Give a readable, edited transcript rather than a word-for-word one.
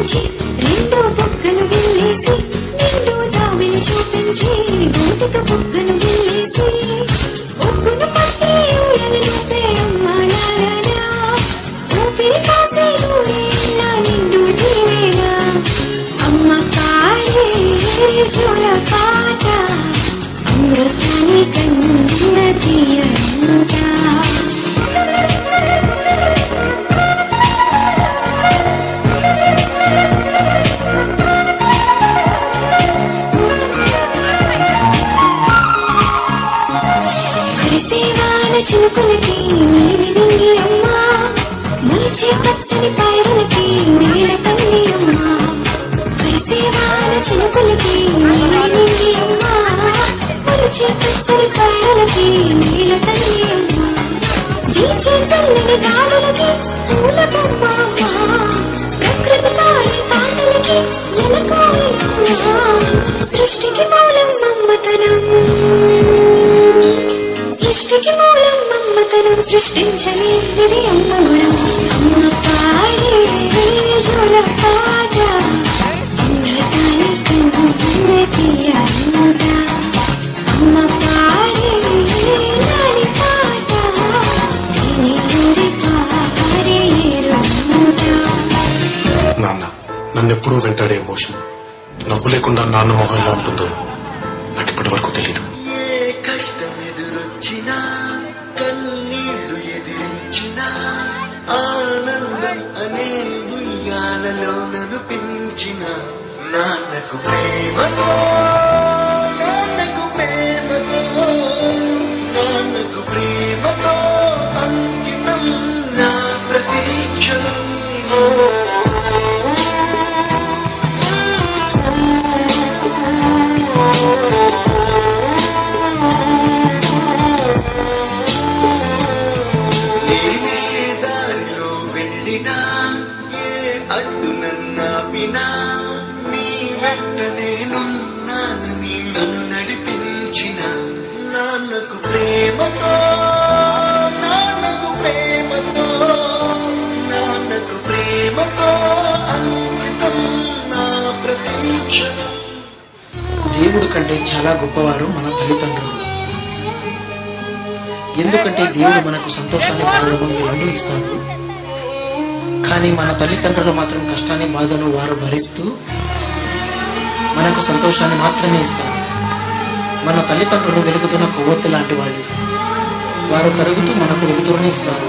చూపించి రెండో బుగ్గను గిల్లేసి నిండు జాబిలి చూపించి గోటితో బుగ్గను గిల్లేసి ఒగ్గును పట్టి ఊయలూపే అమ్మా నారాయణ ఊపిరి కాసే ఊరేలా నిండు దీవేనా అమ్మ కాళే జోల పాట అమృతాన్ని కన్న తీయంట చినుకులకి నీలి నింగి అమ్మా మొలిచే పచ్చని పైరులకి నీల తల్లి అమ్మా కురిసేవాన చినుకులకి నీలి నింగి అమ్మా మొలిచే పచ్చని పైరులకి నీల తల్లి అమ్మా వీచే చల్లని గాలులకి పూల బొమ్మ అమ్మా ప్రకృతి పాడే పాటలకి ఎలకోయిలమ్మా సృష్టికి మూలం మమ్మతనం సృష్టికి మూలం మమ్మతనం సృష్టించలేనిది అమ్మ గుణం అమ్మ పాడే జోల పాట అమృతాన్ని కన్న తీయంట అమ్మ పాడే లాలి పాట తిని ఊరి పారే ఏరుంట. నాన్న నన్నెప్పుడూ వెంటాడే ఎమోషన్ నవ్వు లేకుండా నాన్న మొహం ఎలా ఉంటుందో నాకు ఇప్పటి వరకు తెలీదు. కన్నీళ్లు ఎదిరించిన ఆనందం అనే ఉయ్యాలలో నన్ను పెంచిన నాన్నకు ప్రేమతో నాన్నకు ప్రేమతో నాన్నకు ప్రేమతో అంకితం నా ప్రతీక్షణం. అడ్డు నన్నాపినా నీ వెంట నేనున్నానని నన్ను నడిపించిన నాన్నకు ప్రేమతో నాన్నకు ప్రేమతో నాన్నకు ప్రేమతో అంకితం నా ప్రతీక్షణం. దేవుడి కంటే చాలా గొప్పవారు మన తల్లిదండ్రులు. ఎందుకంటే దేవుడు మనకు సంతోషాన్ని బాధను రెండు ఇస్తాడు. కానీ మన తల్లిదండ్రులు మాత్రం కష్టాన్ని బాధను వారు భరిస్తూ మనకు సంతోషాన్ని మాత్రమే ఇస్తారు. మన తల్లిదండ్రులు వెలుగుతున్న కొవ్వొత్తి లాంటి వాళ్ళు. వారు కరుగుతూ మనకు వెలుతురుని ఇస్తారు.